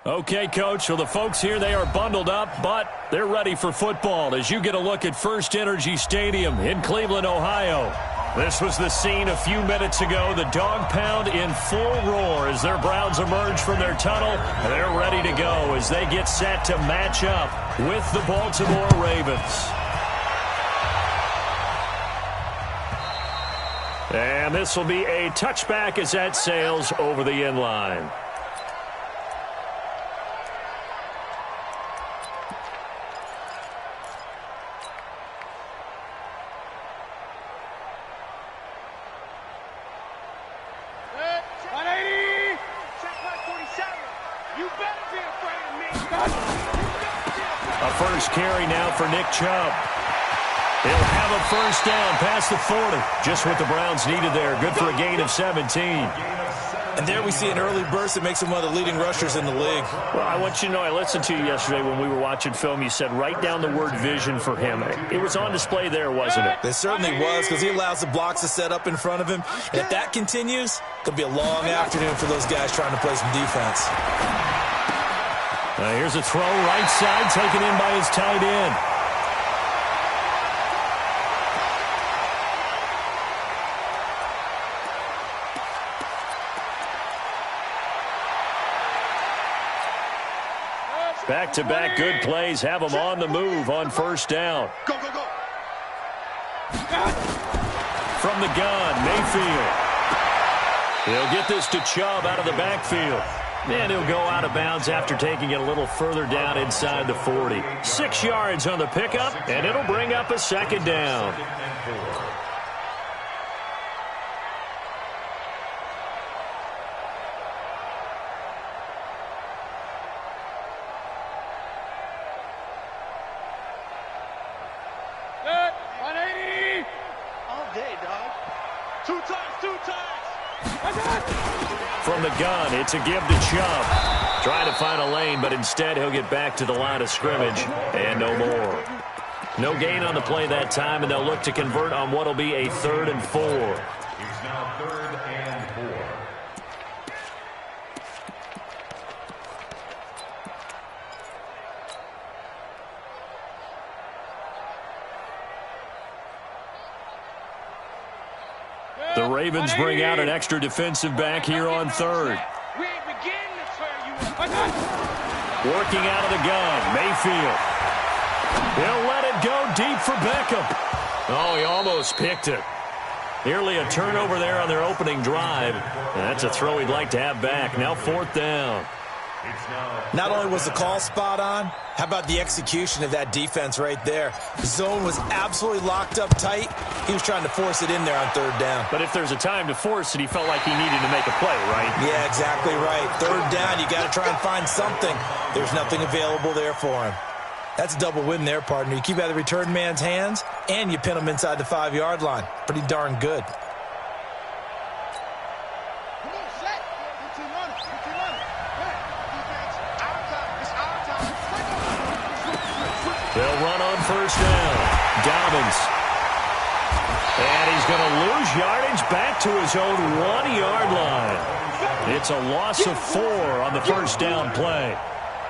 Okay, Coach, so the folks here, they are bundled up, but they're ready for football as you get a look at First Energy Stadium in Cleveland, Ohio. This was the scene a few minutes ago. The dog pound in full roar as their Browns emerge from their tunnel. They're ready to go as they get set to match up with the Baltimore Ravens. And this will be a touchback as that sails over the end line. A first carry now for Nick Chubb. He'll have a first down past the 40. Just what the Browns needed there. Good for a gain of 17. And there we see an early burst that makes him one of the leading rushers in the league. Well, I want you to know, I listened to you yesterday when we were watching film. You said write down the word vision for him. It was on display there, wasn't it? It certainly was, because he allows the blocks to set up in front of him. And if that continues, it could be a long afternoon for those guys trying to play some defense. Here's a throw right side taken in by his tight end. Back-to-back good plays have him on the move on first down. Go, go, go. From the gun, Mayfield. He'll get this to Chubb out of the backfield. And he'll go out of bounds after taking it a little further down inside the 40. 6 yards on the pickup, and it'll bring up a second down. Good. 180. All day, dog. Two times. From the gun, it's a give to Chubb. Trying to find a lane, but instead he'll get back to the line of scrimmage, and no more. No gain on the play that time, and they'll look to convert on what will be a 3rd and 4. It's now 3rd and 4. The Ravens bring out an extra defensive back here on 3rd. Working out of the gun, Mayfield. He'll let it go deep for Beckham. Oh, he almost picked it. Nearly a turnover there on their opening drive. And that's a throw he'd like to have back. Now 4th down. Not only was the call spot on, how about the execution of that defense right there? The zone was absolutely locked up tight. He was trying to force it in there on 3rd down. But if there's a time to force it, he felt like he needed to make a play, right? Yeah, exactly right. 3rd down, you got to try and find something. There's nothing available there for him. That's a double win there, partner. You keep out of the return man's hands, and you pin him inside the 5-yard line. Pretty darn good. They'll run on first down. Dobbins. And he's going to lose yardage back to his own 1-yard line. It's a loss of 4 on the first down play.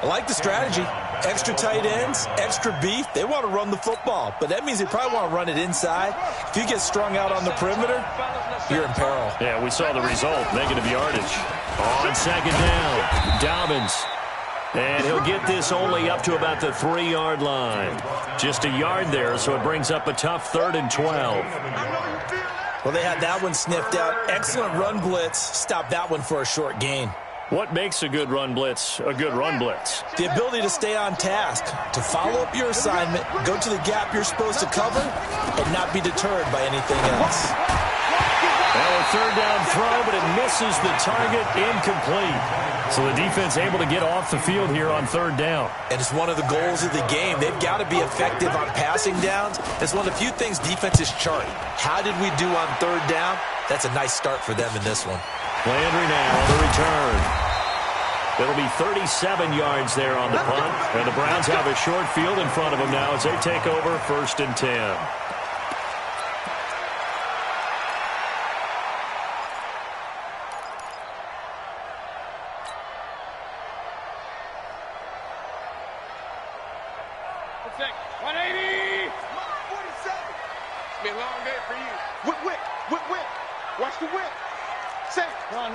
I like the strategy. Extra tight ends, extra beef. They want to run the football, but that means they probably want to run it inside. If you get strung out on the perimeter, you're in peril. Yeah, we saw the result. Negative yardage. On second down, Dobbins. And he'll get this only up to about the 3-yard line. Just a yard there, so it brings up a tough 3rd and 12. Well, they had that one sniffed out. Excellent run blitz. Stop that one for a short gain. What makes a good run blitz a good run blitz? The ability to stay on task, to follow up your assignment, go to the gap you're supposed to cover, and not be deterred by anything else. Now a 3rd down throw, but it misses the target, incomplete. So the defense able to get off the field here on 3rd down. And it's one of the goals of the game. They've got to be effective on passing downs. It's one of the few things defenses chart. How did we do on 3rd down? That's a nice start for them in this one. Landry now on the return. It'll be 37 yards there on the punt. And the Browns have a short field in front of them now as they take over 1st and 10. be a long day for you. Whip. Watch the whip. Safe. Run.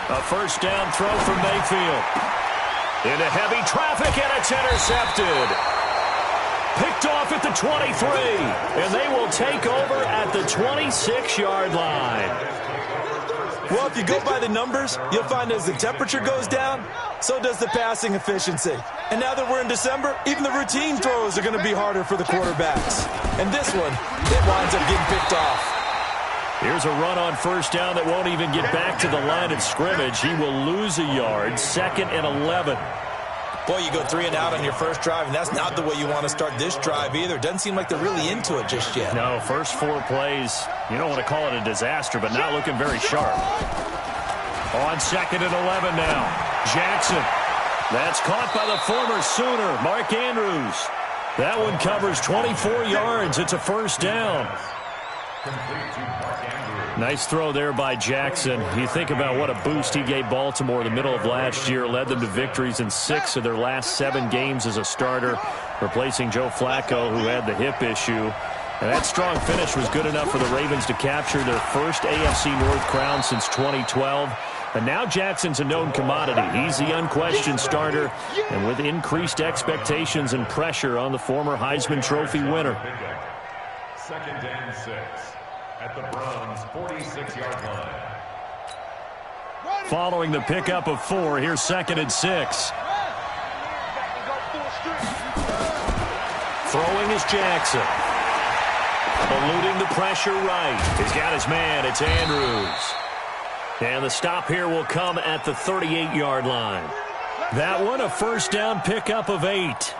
A first down throw from Mayfield. Into heavy traffic, and it's intercepted. Picked off at the 23, and they will take over at the 26-yard line. Well, if you go by the numbers, you'll find as the temperature goes down, so does the passing efficiency. And now that we're in December, even the routine throws are going to be harder for the quarterbacks. And this one, it winds up getting picked off. Here's a run on first down that won't even get back to the line of scrimmage. He will lose a yard, 2nd and 11. Boy, you go 3 and out on your first drive, and that's not the way you want to start this drive either. Doesn't seem like they're really into it just yet. No, first 4 plays, you don't want to call it a disaster, but not looking very sharp. On 2nd and 11 now. Jackson. That's caught by the former Sooner, Mark Andrews. That one covers 24 yards. It's a first down. Nice throw there by Jackson. You think about what a boost he gave Baltimore in the middle of last year, led them to victories in 6 of their last 7 games as a starter, replacing Joe Flacco, who had the hip issue. And that strong finish was good enough for the Ravens to capture their first AFC North crown since 2012. And now Jackson's a known commodity. He's the unquestioned starter, and with increased expectations and pressure on the former Heisman Trophy winner. 2nd and 6 at the Browns' 46-yard line. Following the pickup of 4, here's 2nd and 6. Throwing is Jackson. Eluding the pressure right. He's got his man. It's Andrews. And the stop here will come at the 38-yard line. That one, a first down pickup of 8.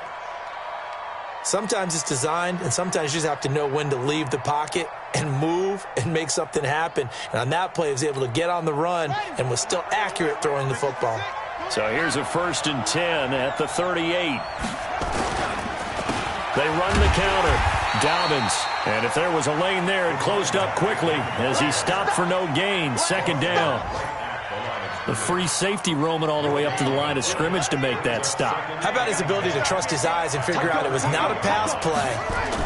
Sometimes it's designed, and sometimes you just have to know when to leave the pocket and move and make something happen. And on that play, he was able to get on the run and was still accurate throwing the football. So here's a 1st and 10 at the 38. They run the counter. Dobbins. And if there was a lane there, it closed up quickly as he stopped for no gain. 2nd down. The free safety roaming all the way up to the line of scrimmage to make that stop. How about his ability to trust his eyes and figure out it was not a pass play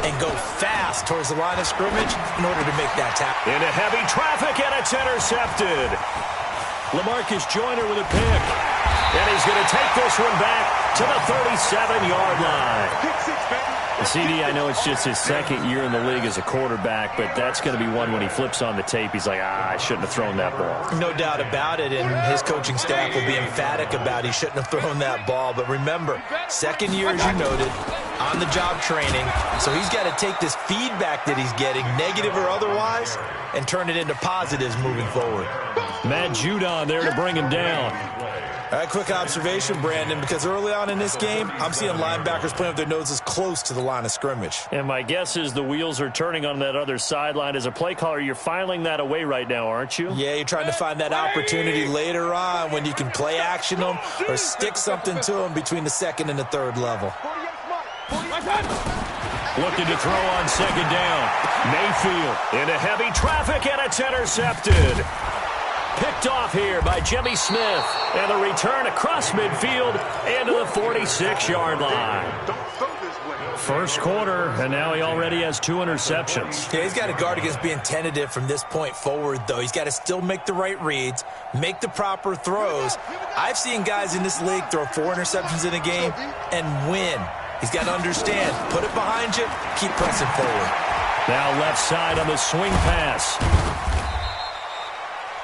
and go fast towards the line of scrimmage in order to make that tackle. Into heavy traffic, and it's intercepted. LaMarcus Joyner with a pick. And he's going to take this one back to the 37-yard line. CD, I know it's just his 2nd year in the league as a quarterback, but that's going to be one when he flips on the tape, he's like, I shouldn't have thrown that ball. No doubt about it, and his coaching staff will be emphatic about he shouldn't have thrown that ball. But remember, 2nd year, as you noted, on-the-job training, so he's got to take this feedback that he's getting, negative or otherwise, and turn it into positives moving forward. Matt Judon there to bring him down. All right, quick observation, Brandon, because early on in this game, I'm seeing linebackers playing with their noses close to the line of scrimmage. And my guess is the wheels are turning on that other sideline. As a play caller, you're filing that away right now, aren't you? Yeah, you're trying to find that opportunity later on when you can play action them or stick something to them between the 2nd and the 3rd level. Looking to throw on 2nd down. Mayfield into heavy traffic, and it's intercepted. Picked off here by Jimmy Smith. And the return across midfield into the 46-yard line. First quarter, and now he already has 2 interceptions. Yeah, he's got to guard against being tentative from this point forward, though. He's got to still make the right reads, make the proper throws. I've seen guys in this league throw 4 interceptions in a game and win. He's got to understand, put it behind you, keep pressing forward. Now left side on the swing pass.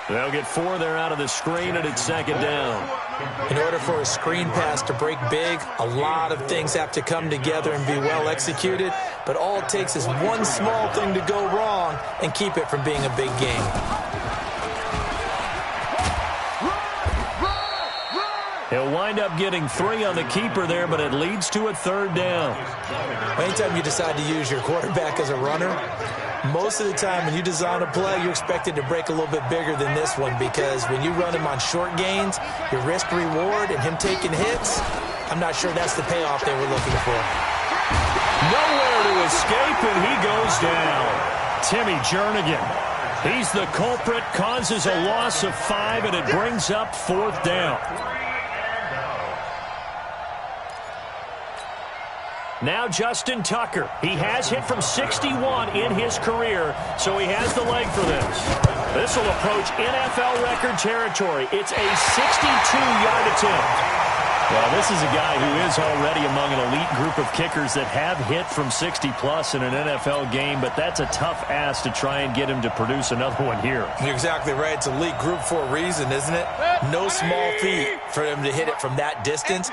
They'll get 4 there out of the screen, and it's 2nd down. In order for a screen pass to break big, a lot of things have to come together and be well executed, but all it takes is one small thing to go wrong and keep it from being a big game. He'll wind up getting 3 on the keeper there, but it leads to a 3rd down. Anytime you decide to use your quarterback as a runner, most of the time when you design a play, you're expected to break a little bit bigger than this one, because when you run him on short gains, your risk-reward and him taking hits, I'm not sure that's the payoff they were looking for. Nowhere to escape, and he goes down. Timmy Jernigan. He's the culprit, causes a loss of 5, and it brings up 4th down. Now Justin Tucker. He has hit from 61 in his career, so he has the leg for this. This will approach NFL record territory. It's a 62-yard attempt. Well, this is a guy who is already among an elite group of kickers that have hit from 60-plus in an NFL game, but that's a tough ask to try and get him to produce another one here. You're exactly right. It's elite group for a reason, isn't it? No small feat for him to hit it from that distance.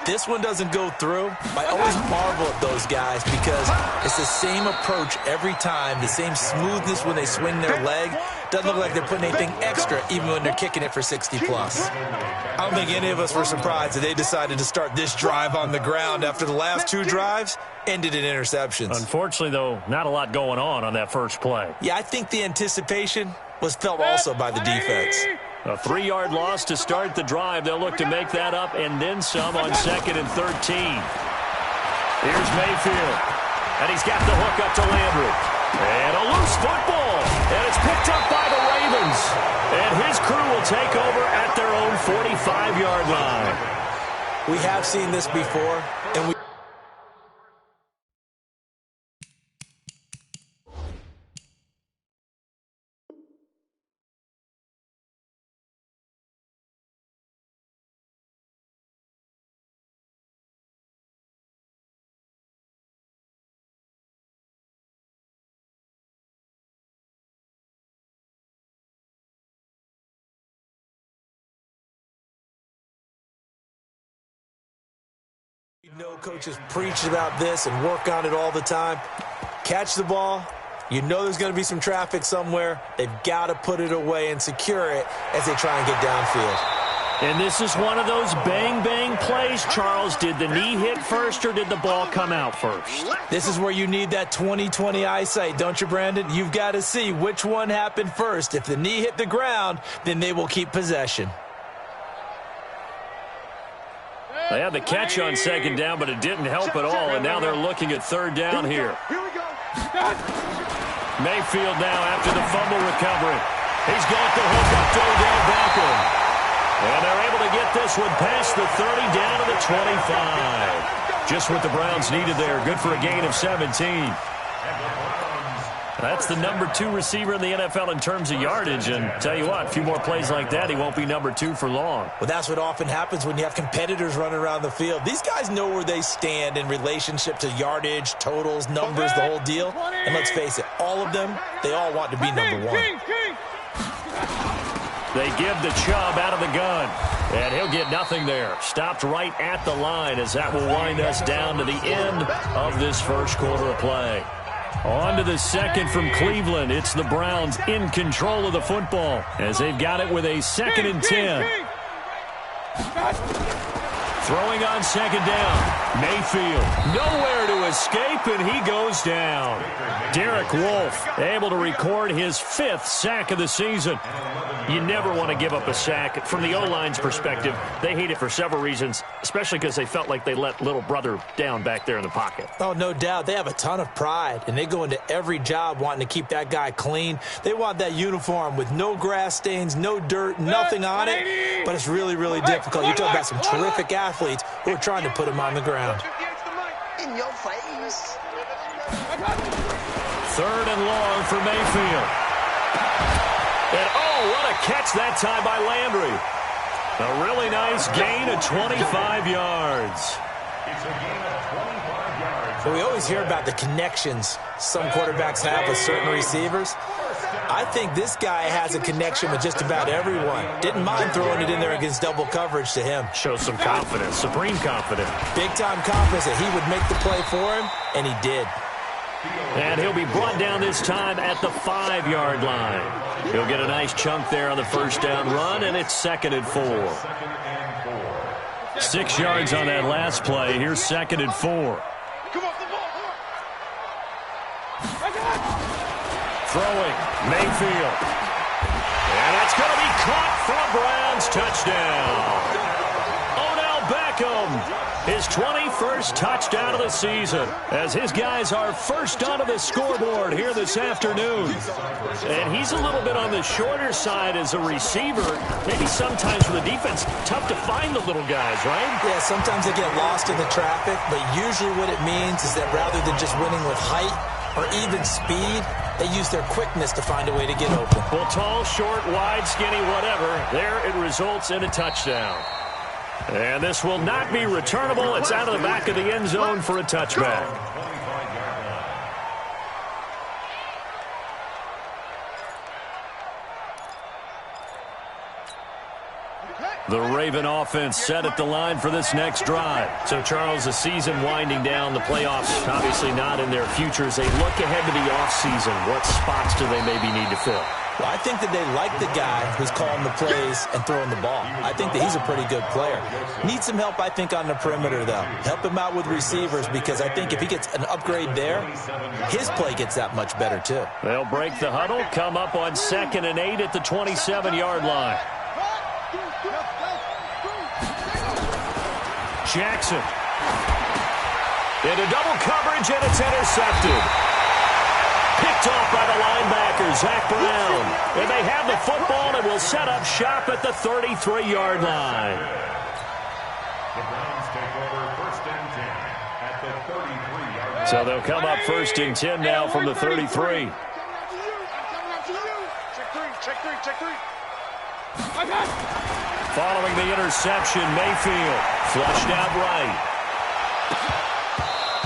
This one doesn't go through. I always marvel at those guys because it's the same approach every time, the same smoothness when they swing their leg. Doesn't look like they're putting anything extra even when they're kicking it for 60-plus. I don't think any of us were surprised that they decided to start this drive on the ground after the last two drives ended in interceptions. Unfortunately, though, not a lot going on that first play. Yeah, I think the anticipation was felt also by the defense. A 3-yard loss to start the drive. They'll look to make that up and then some on 2nd and 13. Here's Mayfield. And he's got the hook up to Landry. And a loose football. And it's picked up by the Ravens. And his crew will take over at their own 45-yard line. We have seen this before, and we... You know coaches preach about this and work on it all the time. Catch the ball. You know there's going to be some traffic somewhere. They've got to put it away and secure it as they try and get downfield. And this is one of those bang-bang plays, Charles. Did the knee hit first or did the ball come out first? This is where you need that 20/20 eyesight, don't you, Brandon? You've got to see which one happened first. If the knee hit the ground, then they will keep possession. They had the catch on 2nd down, but it didn't help at all, and now they're looking at 3rd down here. Mayfield now after the fumble recovery. He's got the hook up to Odell Beckham. And they're able to get this one past the 30 down to the 25. Just what the Browns needed there. Good for a gain of 17. That's the number 2 receiver in the NFL in terms of yardage. And tell you what, a few more plays like that, he won't be number 2 for long. Well, that's what often happens when you have competitors running around the field. These guys know where they stand in relationship to yardage, totals, numbers, the whole deal. And let's face it, all of them, they all want to be number 1. They give the Chubb out of the gun. And he'll get nothing there. Stopped right at the line as that will wind us down to the end of this first quarter of play. On to the 2nd from Cleveland. It's the Browns in control of the football as they've got it with a 2nd and 10. Throwing on 2nd down. Mayfield nowhere to escape, and he goes down. Derek Wolfe able to record his 5th sack of the season. You never want to give up a sack. From the O-line's perspective, they hate it for several reasons, especially because they felt like they let little brother down back there in the pocket. Oh, no doubt. They have a ton of pride, and they go into every job wanting to keep that guy clean. They want that uniform with no grass stains, no dirt, nothing on it, but it's really, really difficult. You're talking about some terrific athletes who are trying to put him on the ground. In your face. 3rd and long for Mayfield. And, oh, what a catch that time by Landry. A really nice gain of 25 yards. It's a gain of 25 yards. But we always hear about the connections some quarterbacks have with certain receivers. I think this guy has a connection with just about everyone. Didn't mind throwing it in there against double coverage to him. Shows some confidence, supreme confidence. Big-time confidence that he would make the play for him, and he did. And he'll be brought down this time at the 5-yard line. He'll get a nice chunk there on the first down run, and it's 2nd and 4. 6 yards on that last play. Here's 2nd and 4. Throwing, Mayfield. And that's going to be caught for a Browns touchdown. Odell Beckham Beckham. His 21st touchdown of the season as his guys are first onto the scoreboard here this afternoon. And he's a little bit on the shorter side as a receiver. Maybe sometimes for the defense, tough to find the little guys, right? Yeah, sometimes they get lost in the traffic, but usually what it means is that rather than just winning with height or even speed, they use their quickness to find a way to get open. Well, tall, short, wide, skinny, whatever, there it results in a touchdown. And this will not be returnable. It's out of the back of the end zone for a touchback. The Raven offense set at the line for this next drive. So, Charles, the season winding down, the playoffs obviously not in their future. As they look ahead to the offseason, what spots do they maybe need to fill? Well, I think that they like the guy who's calling the plays and throwing the ball. I think that he's a pretty good player. Needs some help, I think, on the perimeter, though. Help him out with receivers because I think if he gets an upgrade there, his play gets that much better, too. They'll break the huddle, come up on 2nd and 8 at the 27-yard line. Jackson. Into double coverage, and it's intercepted. Picked off by the linebacker, Zach Brown. And they have the football and will set up shop at the 33-yard line. The Browns take over 1st and 10 at the 33-yard line. So they'll come up 1st and 10 now from the 33. Check three. Following the interception, Mayfield flushed out right.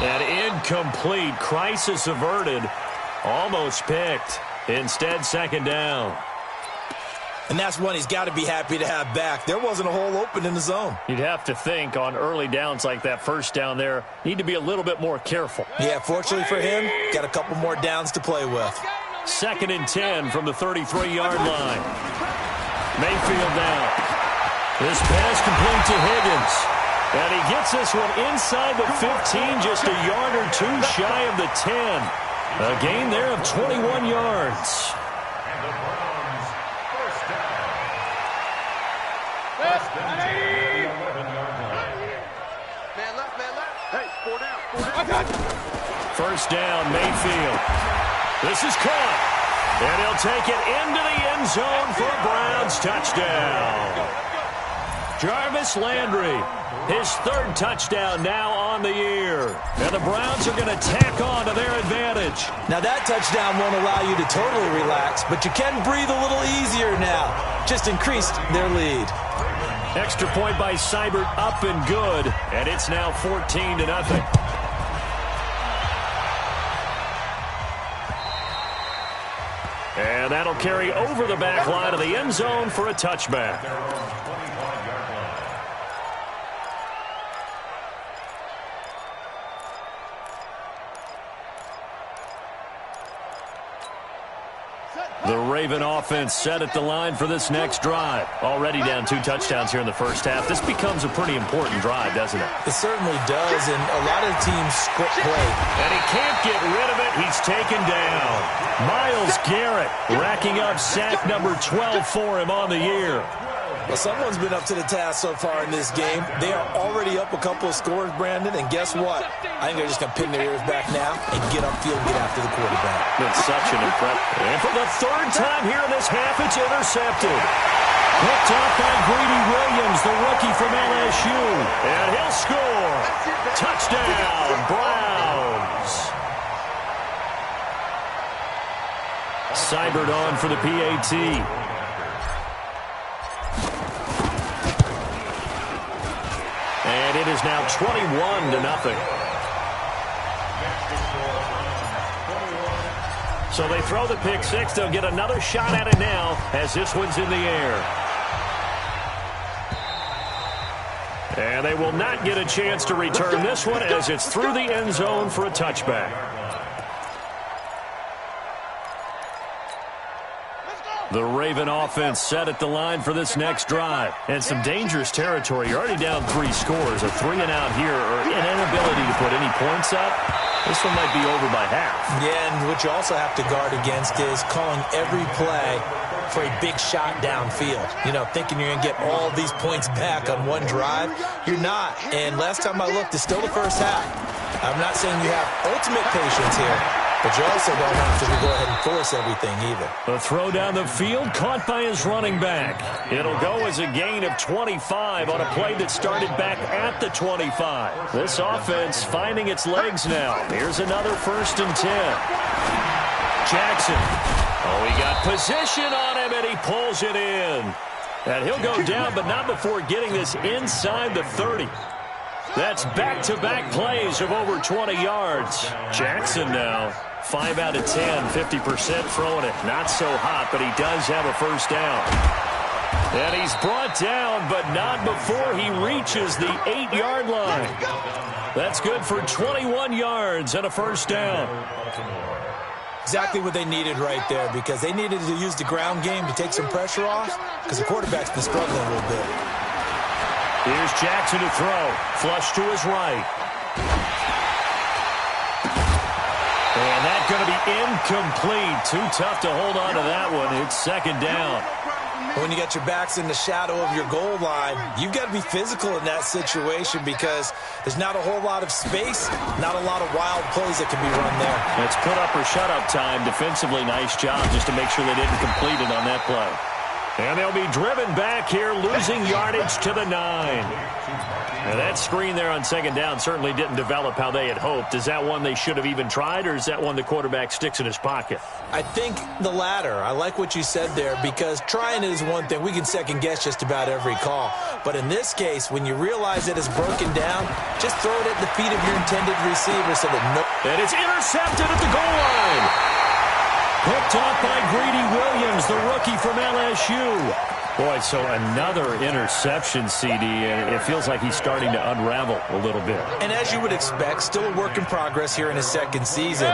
And incomplete. Crisis averted. Almost picked. Instead, 2nd down. And that's one he's got to be happy to have back. There wasn't a hole open in the zone. You'd have to think on early downs like that, 1st down there, need to be a little bit more careful. Yeah, fortunately for him, got a couple more downs to play with. 2nd and 10 from the 33-yard line. Mayfield down. This pass complete to Higgins. And he gets this one inside the 15, just a yard or two shy of the 10. A gain there of 21 yards. And the Browns, 1st down. 1st and 10 at the 11-yard line. Man left. Hey, 4 down. 1st down, Mayfield. This is caught. And he'll take it into the end zone for a Browns touchdown. Jarvis Landry, his 3rd touchdown now on the year. And the Browns are going to tack on to their advantage. Now that touchdown won't allow you to totally relax, but you can breathe a little easier now. Just increased their lead. Extra point by Seibert, up and good. And it's now 14-0. And that'll carry over the back line of the end zone for a touchback. The Raven offense set at the line for this next drive. Already down 2 touchdowns here in the 1st half. This becomes a pretty important drive, doesn't it? It certainly does, and a lot of teams script play. And he can't get rid of it. He's taken down. Myles Garrett racking up sack number 12 for him on the year. Well, someone's been up to the task so far in this game. They are already up a couple of scores, Brandon, and guess what? I think they're just going to pin their ears back now and get upfield and get after the quarterback. That's such an impressive. And for the 3rd time here in this half, it's intercepted. Picked off by Greedy Williams, the rookie from LSU. And he'll score. Touchdown, Browns. Seibert on for the PAT. And it is now 21-0. So they throw the pick 6. They'll get another shot at it now as this one's in the air. And they will not get a chance to return this one as it's through the end zone for a touchback. The Raven offense set at the line for this next drive. And some dangerous territory. You're already down 3 scores. A 3-and-out here, or an inability to put any points up. This one might be over by half. Yeah, and what you also have to guard against is calling every play for a big shot downfield. You know, thinking you're going to get all these points back on one drive. You're not. And last time I looked, it's still the first half. I'm not saying you have ultimate patience here, but you also don't have to go ahead and force everything either. The throw down the field, caught by his running back. It'll go as a gain of 25 on a play that started back at the 25. This offense finding its legs now. Here's another 1st and 10. Jackson. Oh, he got position on him, and he pulls it in. And he'll go down, but not before getting this inside the 30. That's back-to-back plays of over 20 yards. Jackson now, 5 out of 10, 50% throwing it. Not so hot, but he does have a 1st down. And he's brought down, but not before he reaches the 8-yard line. That's good for 21 yards and a 1st down. Exactly what they needed right there, because they needed to use the ground game to take some pressure off, because the quarterback's been struggling a little bit. Here's Jackson to throw. Flush to his right. And that's going to be incomplete. Too tough to hold on to that one. It's 2nd down. When you got your backs in the shadow of your goal line, you've got to be physical in that situation because there's not a whole lot of space, not a lot of wild plays that can be run there. It's put up or shut up time. Defensively, nice job just to make sure they didn't complete it on that play. And they'll be driven back here, losing yardage to the 9. Now that screen there on 2nd down certainly didn't develop how they had hoped. Is that one they should have even tried, or is that one the quarterback sticks in his pocket? I think the latter. I like what you said there, because trying it is one thing. We can second-guess just about every call. But in this case, when you realize it is broken down, just throw it at the feet of your intended receiver so that no... And it's intercepted at the goal line. Picked off by Greedy Williams, the rookie from LSU. Boy, so another interception, CD, and it feels like he's starting to unravel a little bit. And as you would expect, still a work in progress here in his 2nd season.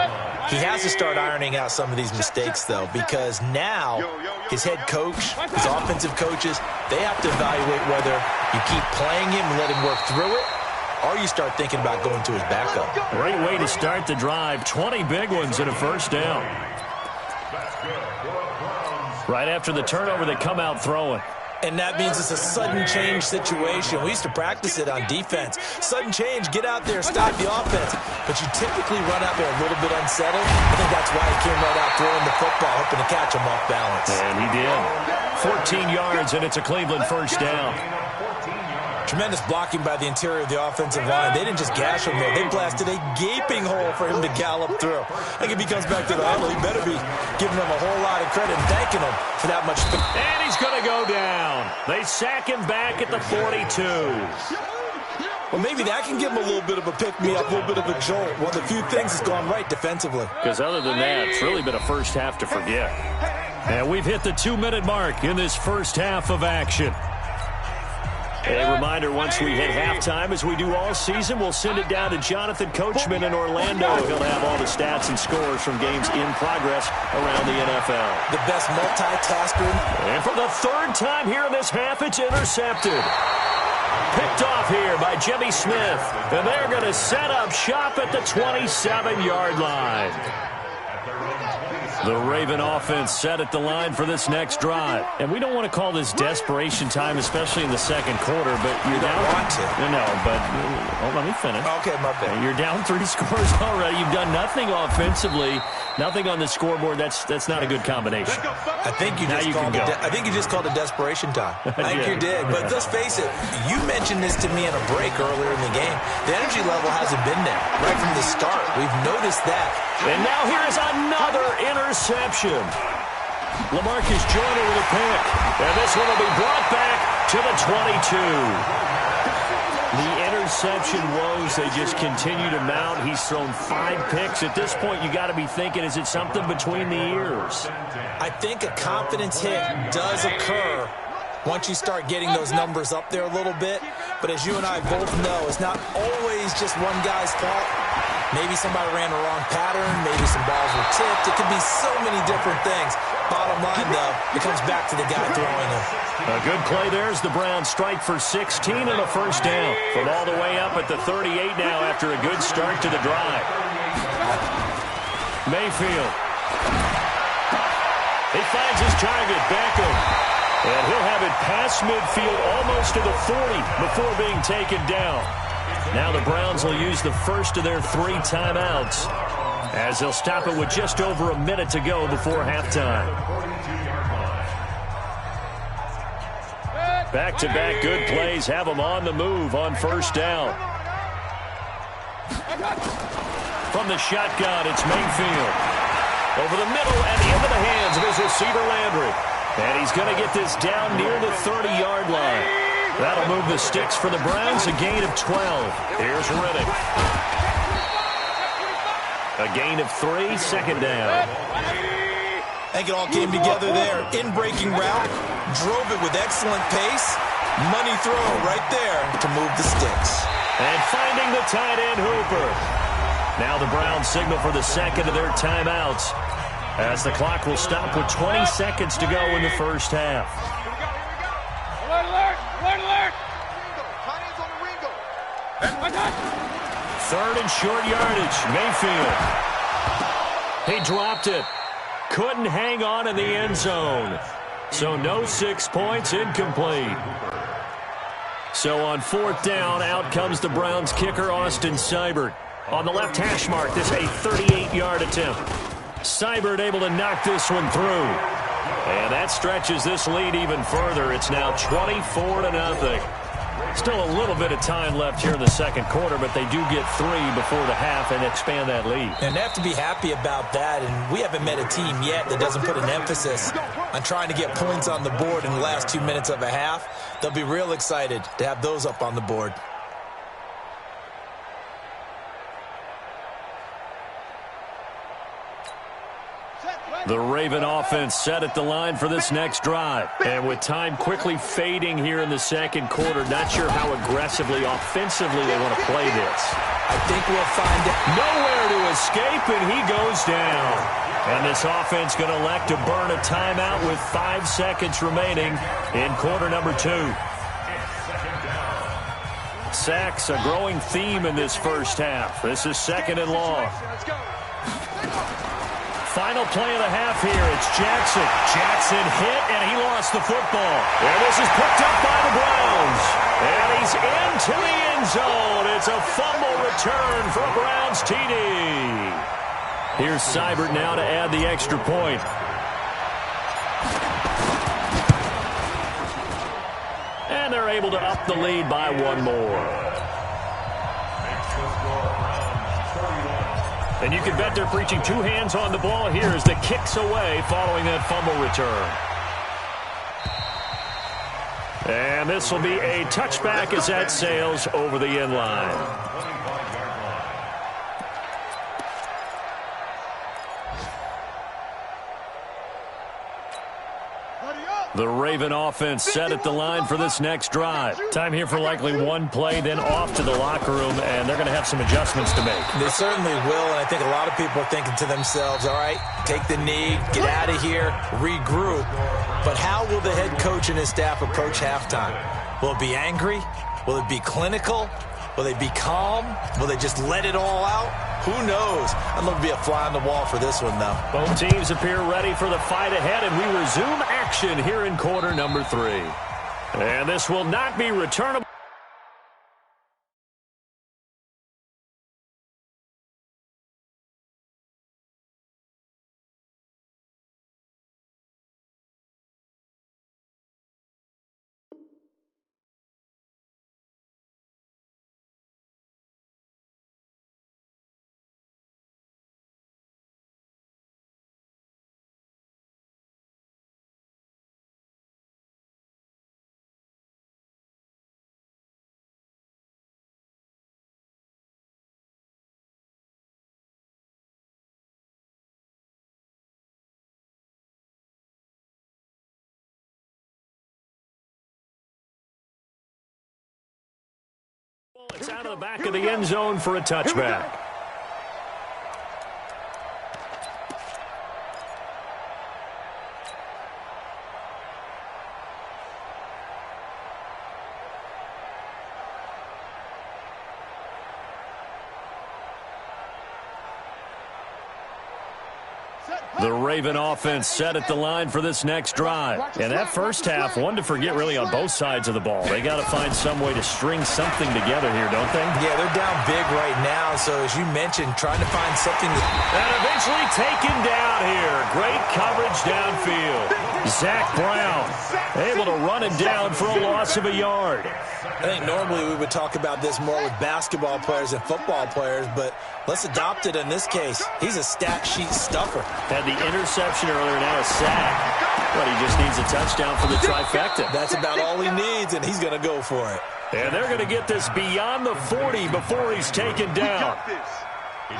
He has to start ironing out some of these mistakes, though, because now his head coach, his offensive coaches, they have to evaluate whether you keep playing him and let him work through it, or you start thinking about going to his backup. Great way to start the drive. 20 big ones and a 1st down. Right after the turnover, they come out throwing. And that means it's a sudden change situation. We used to practice it on defense. Sudden change, get out there, stop the offense. But you typically run out there a little bit unsettled. I think that's why he came right out throwing the football, hoping to catch him off balance. And he did. 14 yards, and it's a Cleveland 1st down. Tremendous blocking by the interior of the offensive line. They didn't just gash him there. They blasted a gaping hole for him to gallop through. I think if he comes back to the huddle, he better be giving him a whole lot of credit and thanking him for that much. And he's going to go down. They sack him back at the 42. Well, maybe that can give him a little bit of a pick-me-up, a little bit of a jolt. One of the few things that's gone right defensively. Because other than that, it's really been a 1st half to forget. And we've hit the 2-minute mark in this 1st half of action. A reminder, once we hit halftime, as we do all season, we'll send it down to Jonathan Coachman in Orlando. He'll have all the stats and scores from games in progress around the NFL. The best multitasker. And for the 3rd time here in this half, it's intercepted. Picked off here by Jimmy Smith. And they're going to set up shop at the 27-yard line. The Raven offense set at the line for this next drive. And we don't want to call this desperation time, especially in the 2nd quarter, but you're down. Want to. No, but let me finish. Okay, my bad. You're down 3 scores already. You've done nothing offensively, nothing on the scoreboard. That's not a good combination. I think you just called it desperation time. I think you did. But let's face it, you mentioned this to me in a break earlier in the game. The energy level hasn't been there right from the start. We've noticed that. And now here is another interception. LaMarcus Joyner with a pick. And this one will be brought back to the 22. The interception woes, they just continue to mount. He's thrown 5 picks. At this point, you got to be thinking, is it something between the ears? I think a confidence hit does occur once you start getting those numbers up there a little bit. But as you and I both know, it's not always just one guy's fault. Maybe somebody ran the wrong pattern. Maybe some balls were tipped. It could be so many different things. Bottom line, though, it comes back to the guy throwing him. A good play there as the Browns strike for 16 and a first down. From all the way up at the 38 now after a good start to the drive. Mayfield. He finds his target, Beckham. And he'll have it past midfield almost to the 40 before being taken down. Now the Browns will use the first of their 3 timeouts as they'll stop it with just over a minute to go before halftime. Back-to-back good plays have them on the move on first down. From the shotgun, it's Mayfield. Over the middle and into the hands of his receiver, Landry. And he's going to get this down near the 30-yard line. That'll move the sticks for the Browns, a gain of 12. Here's Riddick. A gain of 3, second down. I think it all came together there. In-breaking route, drove it with excellent pace. Money throw right there to move the sticks. And finding the tight end, Hooper. Now the Browns signal for the second of their timeouts, as the clock will stop with 20 seconds to go in the first half. Alert, alert, alert, alert. Third and short yardage, Mayfield. He dropped it. Couldn't hang on in the end zone. So no 6 points, incomplete. So on fourth down, out comes the Browns kicker, Austin Seibert. On the left hash mark, this a 38-yard attempt. Seibert able to knock this one through. And that stretches this lead even further. It's now 24-0. Still a little bit of time left here in the second quarter, but they do get 3 before the half and expand that lead. And they have to be happy about that, and we haven't met a team yet that doesn't put an emphasis on trying to get points on the board in the last 2 minutes of a half. They'll be real excited to have those up on the board. The Raven offense set at the line for this next drive. And with time quickly fading here in the second quarter, not sure how aggressively, offensively they want to play this. I think we'll find out. Nowhere to escape, and he goes down. And this offense going to elect to burn a timeout with 5 seconds remaining in quarter number 2. Sacks, a growing theme in this first half. This is second and long. Final play of the half here. It's Jackson. Jackson hit, and he lost the football. And this is picked up by the Browns. And he's into the end zone. It's a fumble return for a Browns TD. Here's Seibert now to add the extra point. And they're able to up the lead by 1 more. And you can bet they're preaching 2 hands on the ball here as the kick's away following that fumble return. And this will be a touchback as that sails over the end line. The Raven offense set at the line for this next drive. Time here for likely 1 play, then off to the locker room, and they're going to have some adjustments to make. They certainly will, and I think a lot of people are thinking to themselves, all right, take the knee, get out of here, regroup. But how will the head coach and his staff approach halftime? Will it be angry? Will it be clinical? Will they be calm? Will they just let it all out? Who knows? I'd love to be a fly on the wall for this one, though. Both teams appear ready for the fight ahead, and we resume action here in quarter number 3. And this will not be returnable. It's out of the back of the end zone for a touchback. The Raven offense set at the line for this next drive. And that first half, one to forget really on both sides of the ball. They got to find some way to string something together here, don't they? Yeah, they're down big right now. So as you mentioned, trying to find something. And eventually taken down here. Great coverage downfield. Zach Brown able to run him down for a loss of a yard. I think normally we would talk about this more with basketball players and football players, but let's adopt it in this case. He's a stat sheet stuffer. Had the interception earlier, now a sack. But he just needs a touchdown for the trifecta. That's about all he needs, and he's going to go for it. And they're going to get this beyond the 40 before he's taken down.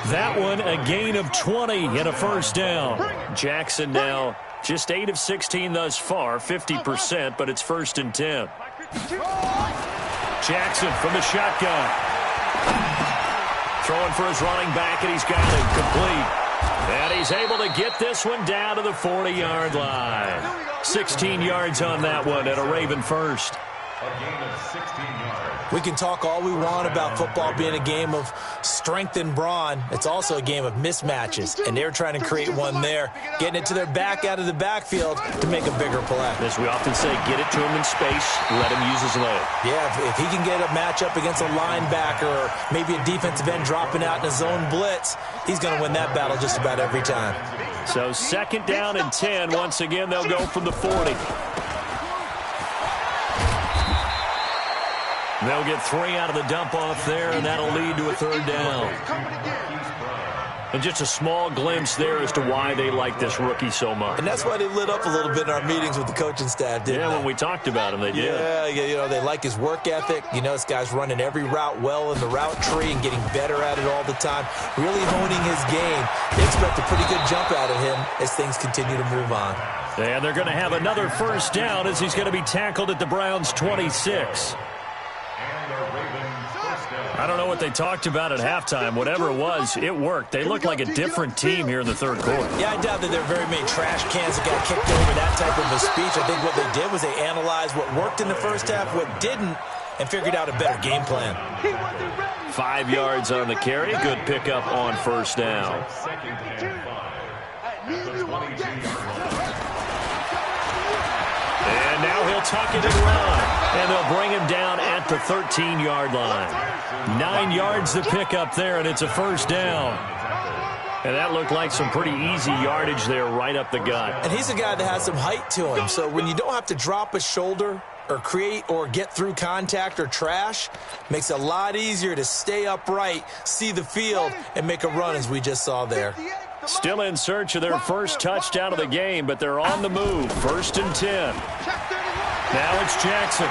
That one, a gain of 20 and a first down. Jackson now just 8 of 16 thus far, 50%, but it's 1st and 10. Jackson from the shotgun. Throwing for his running back, and he's got it complete. And he's able to get this one down to the 40-yard line. 16 yards on that one at a Raven first. A gain of 16 yards. We can talk all we want about football being a game of strength and brawn. It's also a game of mismatches, and they're trying to create one there, getting it to their back out of the backfield to make a bigger play. As we often say, get it to him in space, let him use his leg. Yeah, if he can get a matchup against a linebacker or maybe a defensive end dropping out in a zone blitz, he's going to win that battle just about every time. So 2nd down and 10. Once again, they'll go from the 40. They'll get 3 out of the dump-off there, and that'll lead to a 3rd down. And just a small glimpse there as to why they like this rookie so much. And that's why they lit up a little bit in our meetings with the coaching staff, didn't they? Yeah, when we talked about him, they did. Yeah, you know, they like his work ethic. You know, this guy's running every route well in the route tree and getting better at it all the time, really honing his game. They expect a pretty good jump out of him as things continue to move on. And they're going to have another 1st down as he's going to be tackled at the Browns' 26. I don't know what they talked about at halftime. Whatever it was, it worked. They look like a different team here in the 3rd quarter. Yeah, I doubt that there are very many trash cans that got kicked over that type of a speech. I think what they did was they analyzed what worked in the first half, what didn't, and figured out a better game plan. 5 yards on the carry. Good pickup on 1st down. 2nd and 5. And now he'll tuck it and run. And they'll bring him down at the 13-yard line. 9 yards to pick up there, and it's a 1st down. And that looked like some pretty easy yardage there right up the gut. And he's a guy that has some height to him. So when you don't have to drop a shoulder or create or get through contact or trash, makes it a lot easier to stay upright, see the field, and make a run as we just saw there. Still in search of their first touchdown of the game, but they're on the move. 1st and 10. Now it's Jackson.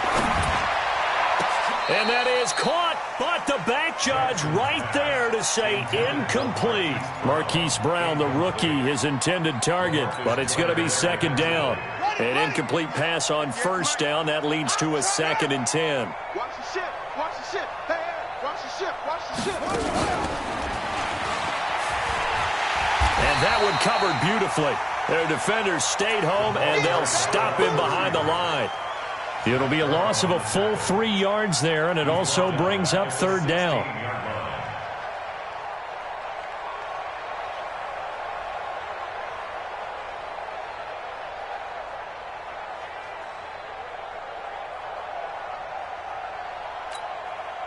And that is caught, but the back judge right there to say incomplete. Marquise Brown, the rookie, his intended target, but it's going to be 2nd down. An incomplete pass on 1st down. That leads to a 2nd and 10. Watch the ship. Watch the ship. Hey, watch the ship. Watch the ship. And that one covered beautifully. Their defenders stayed home, and they'll stop him behind the line. It'll be a loss of a full 3 yards there, and it also brings up 3rd down.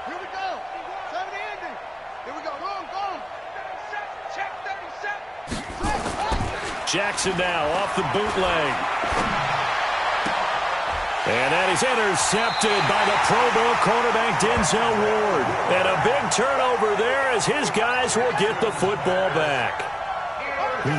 Here we go. 70 ending. Here we go. Go. Check 37. Jackson now off the bootleg. And that is intercepted by the Pro Bowl cornerback Denzel Ward. And a big turnover there as his guys will get the football back.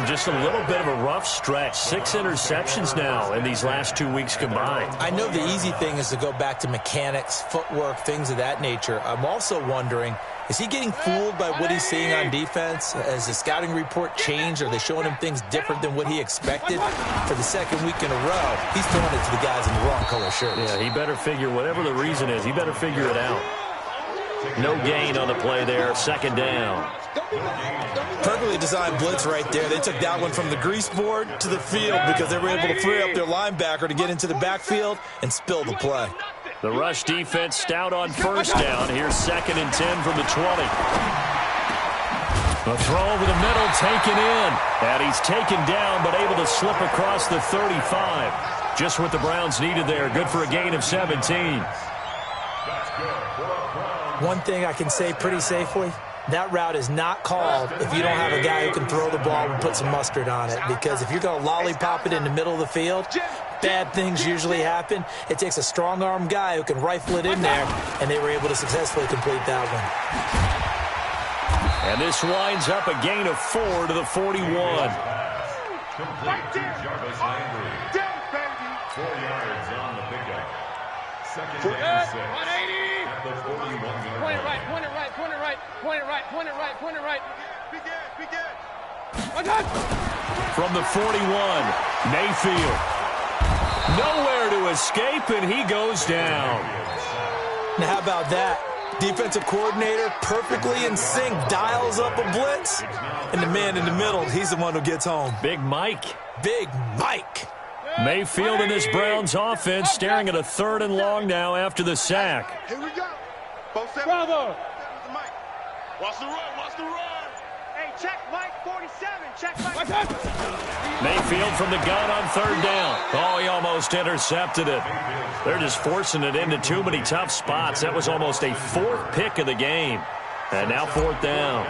Just a little bit of a rough stretch. 6 interceptions now in these last 2 weeks combined. I know the easy thing is to go back to mechanics, footwork, things of that nature. I'm also wondering, is he getting fooled by what he's seeing on defense? Has the scouting report changed? Are they showing him things different than what he expected? For the 2nd week in a row, he's throwing it to the guys in the wrong color shirts. Yeah, he better figure, whatever the reason is, he better figure it out. No gain on the play there, 2nd down. Perfectly designed blitz right there. They took that one from the grease board to the field because they were able to free up their linebacker to get into the backfield and spill the play. The rush defense stout on 1st down. Here's 2nd and 10 from the 20. The throw over the middle, taken in. And he's taken down, but able to slip across the 35. Just what the Browns needed there. Good for a gain of 17. One thing I can say pretty safely, that route is not called if you don't have a guy who can throw the ball and put some mustard on it. Because if you're going to lollipop it in the middle of the field, bad things usually happen. It takes a strong-arm guy who can rifle it in there, and they were able to successfully complete that one. And this winds up a gain of 4 to the 41. Complete to Jarvis Landry. 4 yards on the pickup. Second down 6. 180. At the 41-yard Point it line. right, point it right, point it right, point it right, point it right, point it right. Begin. From the 41, Mayfield. Nowhere to escape, and he goes down. Now, how about that? Defensive coordinator perfectly in sync, dials up a blitz, and the man in the middle, he's the one who gets home. Big Mike. Big Mike. Mayfield and this Browns offense staring at a 3rd and long now after the sack. Here we go. Bravo. Watch the run. Hey, check Mike 47. Check Mike. Mayfield from the gun on 3rd down. Oh, he almost intercepted it. They're just forcing it into too many tough spots. That was almost a 4th pick of the game. And now 4th down.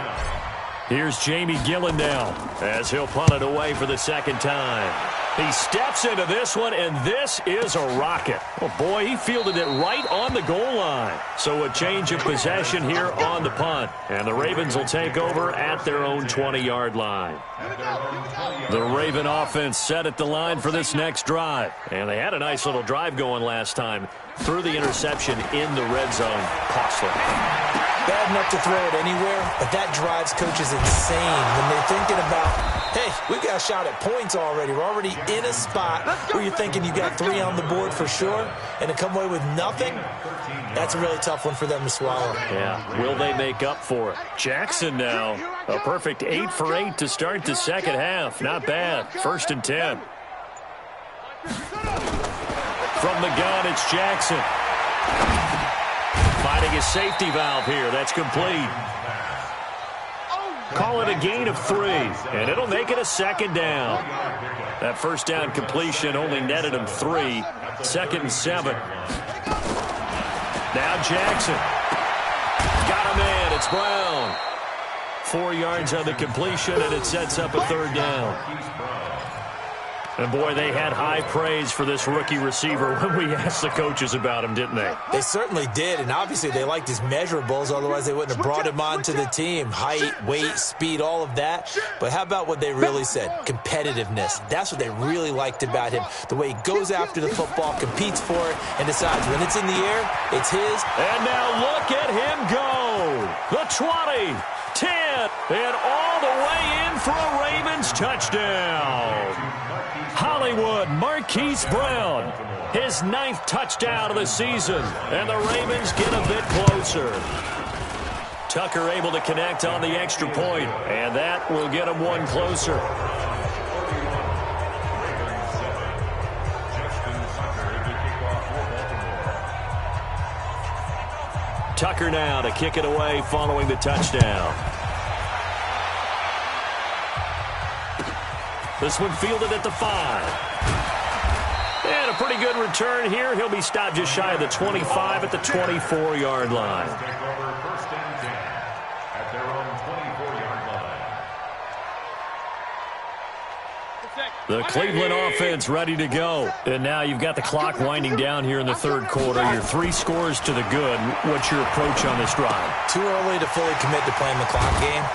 Here's Jamie Gillen now as he'll punt it away for the 2nd time. He steps into this one, and this is a rocket. Oh, boy, he fielded it right on the goal line. So a change of possession here on the punt. And the Ravens will take over at their own 20-yard line. The Raven offense set at the line for this next drive. And they had a nice little drive going last time. Threw the interception in the red zone. Costly. Bad enough to throw it anywhere, but that drives coaches insane when they're thinking about, hey, we've got a shot at points already. We're already in a spot where you're thinking you got 3 on the board for sure, and to come away with nothing, that's a really tough one for them to swallow. Yeah, will they make up for it? Jackson now, a perfect 8 for 8 to start the second half. Not bad. 1st and 10. From the gun, it's Jackson. Finding a safety valve here. That's complete. Call it a gain of 3, and it'll make it a 2nd down. That 1st down completion only netted him 3. 2nd and 7. Now Jackson. Got him in. It's Brown. 4 yards on the completion, and it sets up a 3rd down. And, boy, they had high praise for this rookie receiver when we asked the coaches about him, didn't they? They certainly did, and obviously they liked his measurables. Otherwise, they wouldn't have brought him onto the team. Height, weight, speed, all of that. But how about what they really said? Competitiveness. That's what they really liked about him. The way he goes after the football, competes for it, and decides when it's in the air, it's his. And now look at him go. The 20, 10, and all the way in for a Ravens touchdown. Hollywood Marquise Brown, his 9th touchdown of the season, and the Ravens get a bit closer. Tucker able to connect on the extra point, and that will get him 1 closer. Tucker now to kick it away following the touchdown. This one fielded at the 5. And a pretty good return here. He'll be stopped just shy of the 25 at the 24-yard line. Take over 1st and 10 at their own 24-yard line. The Cleveland offense ready to go. And now you've got the clock winding down here in the 3rd quarter. You're 3 scores to the good. What's your approach on this drive? Too early to fully commit to playing the clock game.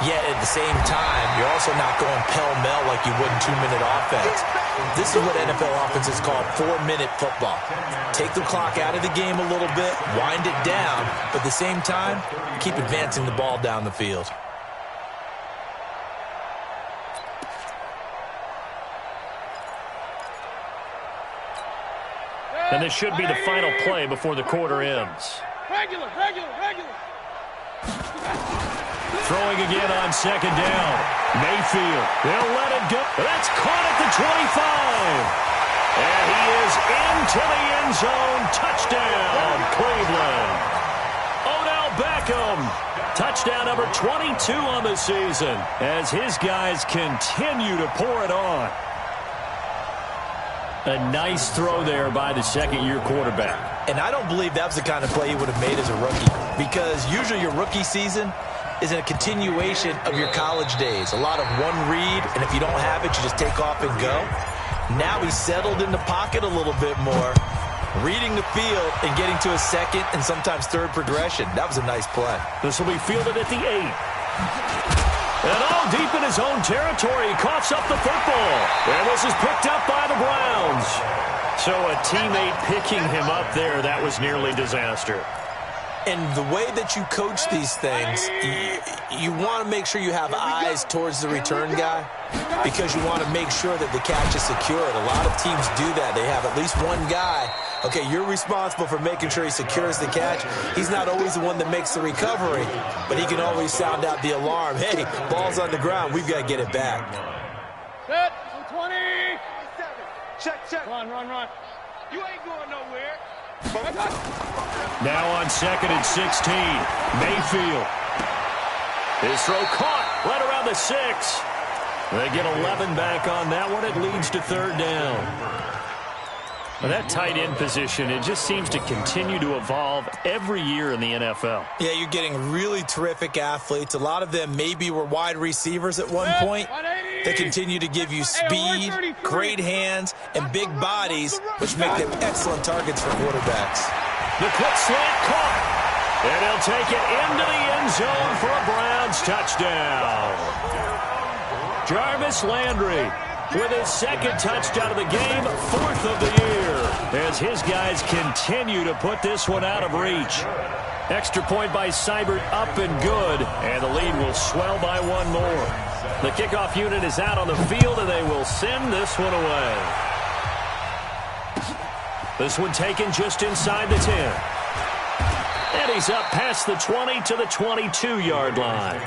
Yet at the same time, you're also not going pell-mell like you would in 2-minute offense. This is what NFL offenses call 4-minute football. Take the clock out of the game a little bit, wind it down, but at the same time, keep advancing the ball down the field. And this should be the final play before the quarter ends. Regular. Throwing again on 2nd down. Mayfield. They'll let it go. That's caught at the 25. And he is into the end zone. Touchdown, Cleveland. Odell Beckham Beckham. Touchdown number 22 on the season as his guys continue to pour it on. A nice throw there by the second-year quarterback. And I don't believe that was the kind of play he would have made as a rookie, because usually your rookie season is a continuation of your college days. A lot of one read, and if you don't have it, you just take off and go. Now he's settled in the pocket a little bit more, reading the field and getting to a second and sometimes third progression. That was a nice play. This will be fielded at the 8. And all deep in his own territory, he coughs up the football. And this is picked up by the Browns. So a teammate picking him up there, that was nearly disaster. And the way that you coach these things, you want to make sure you have eyes towards the return guy, because you want to make sure that the catch is secured. A lot of teams do that. They have at least one guy. Okay, you're responsible for making sure he secures the catch. He's not always the one that makes the recovery, but he can always sound out the alarm. Hey, ball's on the ground. We've got to get it back. Set. 20. Check. Run. You ain't going nowhere. Now on 2nd and 16, Mayfield. His throw caught right around the 6. They get 11 back on that one. It leads to 3rd down. Well, that tight end position, it just seems to continue to evolve every year in the NFL. Yeah, you're getting really terrific athletes. A lot of them maybe were wide receivers at one point. They continue to give you speed, great hands, and big bodies, which make them excellent targets for quarterbacks. The quick slant caught. And he'll take it into the end zone for a Browns touchdown. Jarvis Landry with his 2nd touchdown of the game, 4th of the year, as his guys continue to put this one out of reach. Extra point by Seibert, up and good, and the lead will swell by one more. The kickoff unit is out on the field, and they will send this one away. This one taken just inside the 10. And he's up past the 20 to the 22-yard line.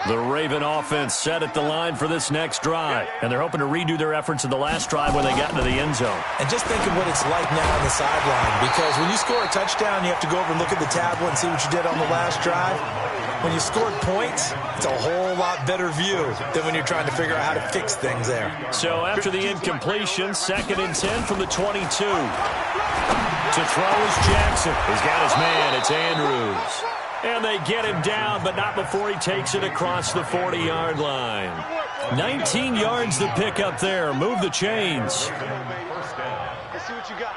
The Raven offense set at the line for this next drive, and they're hoping to redo their efforts in the last drive when they got into the end zone. And just think of what it's like now on the sideline, because when you score a touchdown, you have to go over and look at the tablet and see what you did on the last drive. When you scored points, it's a whole lot better view than when you're trying to figure out how to fix things there. So after the incompletion, 2nd and 10 from the 22. To throw is Jackson. He's got his man. It's Andrews. And they get him down, but not before he takes it across the 40-yard line. 19 yards to pick up there. Move the chains. Let's see what you got.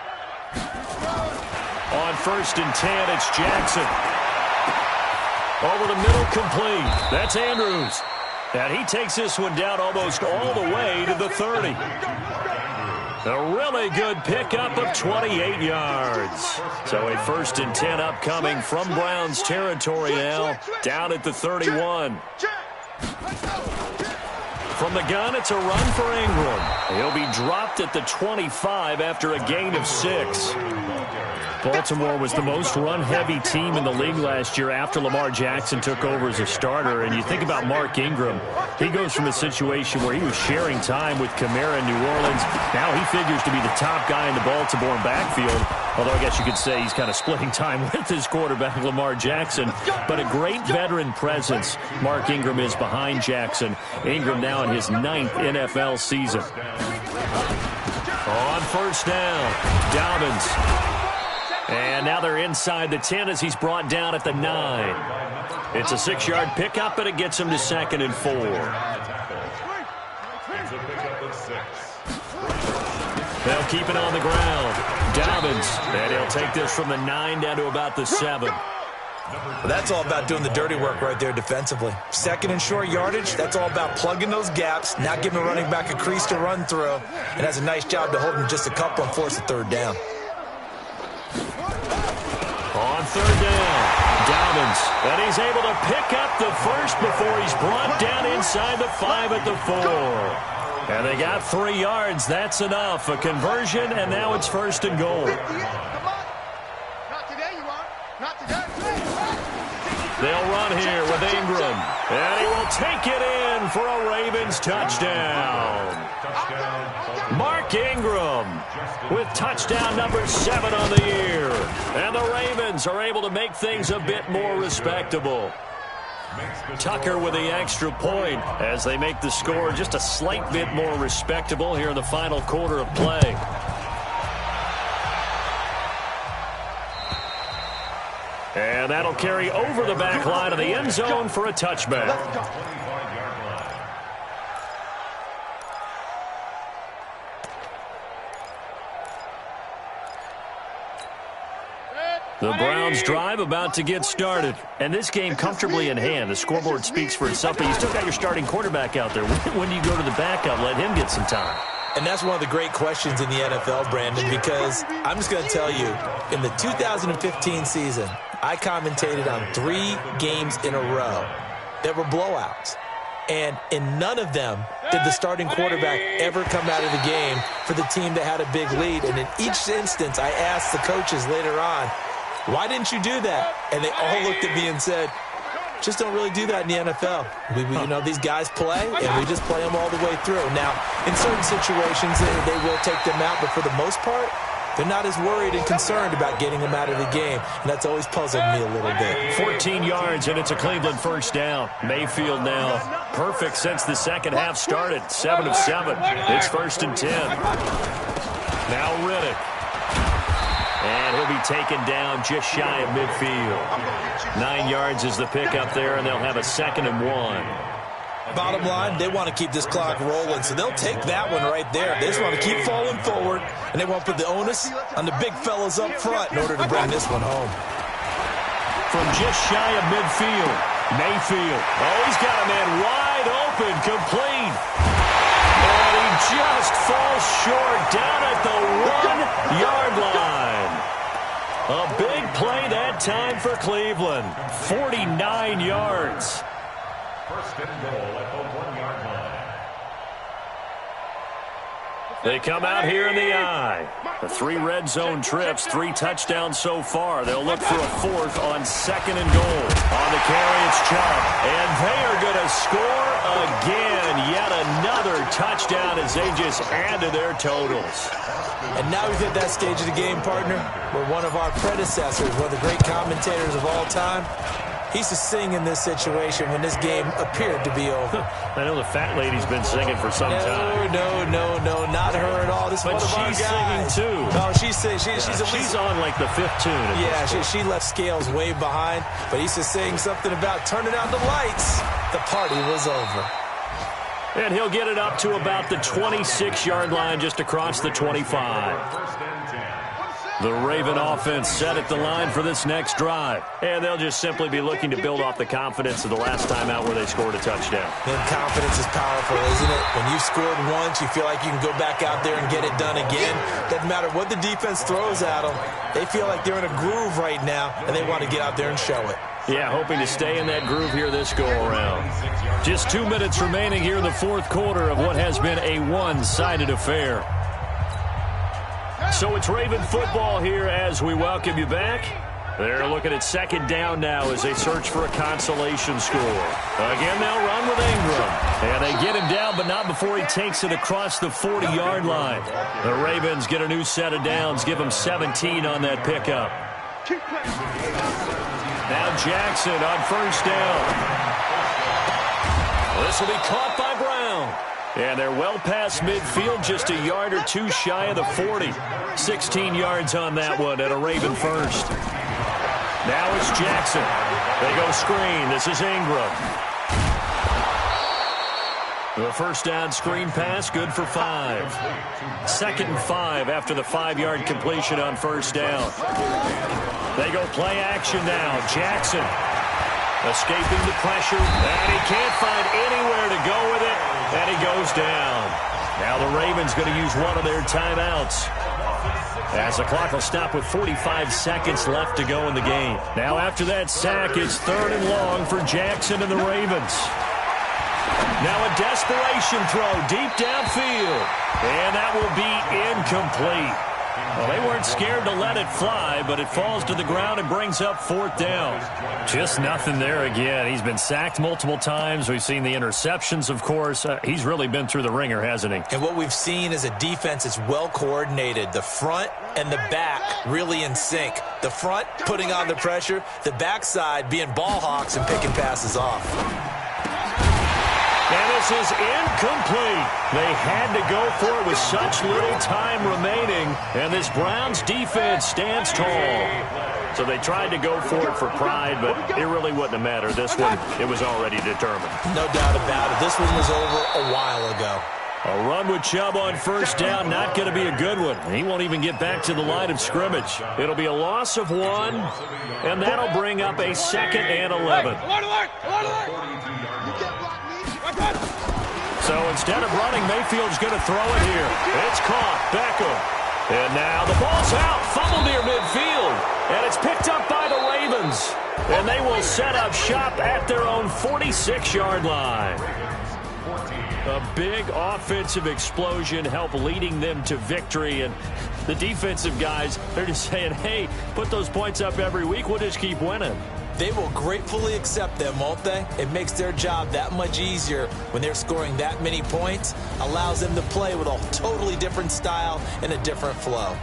On 1st and 10, it's Jackson. Over the middle, complete. That's Andrews. And he takes this one down almost all the way to the 30. A really good pickup of 28 yards. So a 1st and 10 upcoming from Browns territory now, down at the 31. From the gun, it's a run for Ingram. He'll be dropped at the 25 after a gain of 6. Baltimore was the most run-heavy team in the league last year after Lamar Jackson took over as a starter. And you think about Mark Ingram, he goes from a situation where he was sharing time with Kamara in New Orleans. Now he figures to be the top guy in the Baltimore backfield, although I guess you could say he's kind of splitting time with his quarterback, Lamar Jackson. But a great veteran presence Mark Ingram is behind Jackson. Ingram now in his 9th NFL season. On 1st down, Dobbins. And now they're inside the 10 as he's brought down at the 9. It's a 6-yard pickup, and it gets him to 2nd and 4. They'll keep it on the ground. Dobbins, and he'll take this from the 9 down to about the 7. Well, that's all about doing the dirty work right there defensively. 2nd and short yardage, that's all about plugging those gaps, not giving a running back a crease to run through, and has a nice job to hold him just a couple and force a 3rd down. On 3rd down, Dobbins, and he's able to pick up the 1st before he's brought down inside the 5 at the 4. And they got 3 yards. That's enough. A conversion, and now it's 1st and goal. Not today, you are. Not today. They'll run here with Ingram, and he will take it in for a Ravens touchdown. Mark Ingram with touchdown number 7 on the year. And the Ravens are able to make things a bit more respectable. Tucker with the extra point as they make the score just a slight bit more respectable here in the final quarter of play. And that'll carry over the back line of the end zone for a touchback. The Browns drive about to get started. And this game comfortably in hand. The scoreboard speaks for itself, but you still got your starting quarterback out there. When do you go to the backup? Let him get some time. And that's one of the great questions in the NFL, Brandon, because I'm just going to tell you, in the 2015 season, I commentated on 3 games in a row that were blowouts. And in none of them did the starting quarterback ever come out of the game for the team that had a big lead. And in each instance, I asked the coaches later on, why didn't you do that? And they all looked at me and said, just don't really do that in the NFL. You know, these guys play, and we just play them all the way through. Now, in certain situations, they will take them out, but for the most part, they're not as worried and concerned about getting them out of the game, and that's always puzzled me a little bit. 14 yards, and it's a Cleveland first down. Mayfield now perfect since the second half started. 7 of 7. It's 1st and 10. Now Riddick. And he'll be taken down just shy of midfield. 9 yards is the pickup there, and they'll have a 2nd and 1. Bottom line, they want to keep this clock rolling, so they'll take that one right there. They just want to keep falling forward, and they want to put the onus on the big fellas up front in order to bring this one home. From just shy of midfield, Mayfield. Oh, he's got a man wide open, complete. And he just falls short down at the 1-yard line. A big play that time for Cleveland. 49 yards. 1st and goal at the 1-yard line. They come out here in the eye. The 3 red zone trips, 3 touchdowns so far. They'll look for a 4th on 2nd and goal. On the carry, it's Chubb. And they are going to score again. Yet another touchdown as they just add to their totals. And now we've hit that stage of the game, partner, where one of our predecessors, one of the great commentators of all time, he used to sing in this situation when this game appeared to be over. I know the fat lady's been singing for some time. No, not her at all. This is one of our guys. She's singing too. No, she's singing. She's on like the 5th tune. Yeah, she left Scales way behind, but he used to sing something about turning out the lights. The party was over. And he'll get it up to about the 26-yard line, just across the 25. The Raven offense set at the line for this next drive. And they'll just simply be looking to build off the confidence of the last time out where they scored a touchdown. And confidence is powerful, isn't it? When you've scored once, you feel like you can go back out there and get it done again. Doesn't matter what the defense throws at them. They feel like they're in a groove right now, and they want to get out there and show it. Yeah, hoping to stay in that groove here this go-around. Just 2 minutes remaining here in the 4th quarter of what has been a one-sided affair. So it's Raven football here as we welcome you back. They're looking at 2nd down now as they search for a consolation score. Again, they'll run with Ingram. And they get him down, but not before he takes it across the 40-yard line. The Ravens get a new set of downs, give them 17 on that pickup. Now Jackson on 1st down. This will be caught by Brown. And they're well past midfield, just a yard or 2 shy of the 40. 16 yards on that one at a Raven first. Now it's Jackson. They go screen. This is Ingram. The 1st down screen pass, good for 5. 2nd and 5 after the 5-yard completion on 1st down. They go play action now. Jackson escaping the pressure, and he can't find anywhere to go with it, and he goes down. Now the Ravens going to use one of their timeouts, as the clock will stop with 45 seconds left to go in the game. Now after that sack, it's 3rd and long for Jackson and the Ravens. Now a desperation throw deep downfield, and that will be incomplete. Well, they weren't scared to let it fly, but it falls to the ground and brings up 4th down. Just nothing there again. He's been sacked multiple times. We've seen the interceptions, of course. He's really been through the ringer, hasn't he? And what we've seen is a defense that's well coordinated. The front and the back really in sync. The front putting on the pressure, the backside being ball hawks and picking passes off. And this is incomplete. They had to go for it with such little time remaining, and this Browns defense stands tall. So they tried to go for it for pride, but it really wouldn't have mattered. This one, it was already determined. No doubt about it. This one was over a while ago. A run with Chubb on 1st down, not going to be a good one. He won't even get back to the line of scrimmage. It'll be a loss of 1, and that'll bring up a 2nd and 11. So instead of running, Mayfield's going to throw it here. It's caught. Beckham. And now the ball's out. Fumble near midfield. And it's picked up by the Ravens. And they will set up shop at their own 46-yard line. A big offensive explosion helped leading them to victory. And the defensive guys, they're just saying, hey, put those points up every week. We'll just keep winning. They will gratefully accept them, won't they? It makes their job that much easier when they're scoring that many points. Allows them to play with a totally different style and a different flow.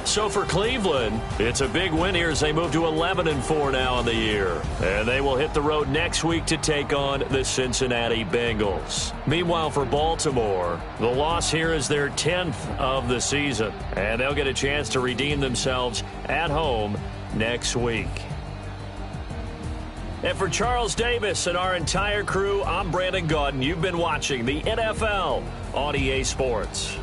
So for Cleveland, it's a big win here as they move to 11-4 now in the year. And they will hit the road next week to take on the Cincinnati Bengals. Meanwhile, for Baltimore, the loss here is their 10th of the season. And they'll get a chance to redeem themselves at home next week. And for Charles Davis and our entire crew, I'm Brandon Gaudin. You've been watching the NFL on EA Sports.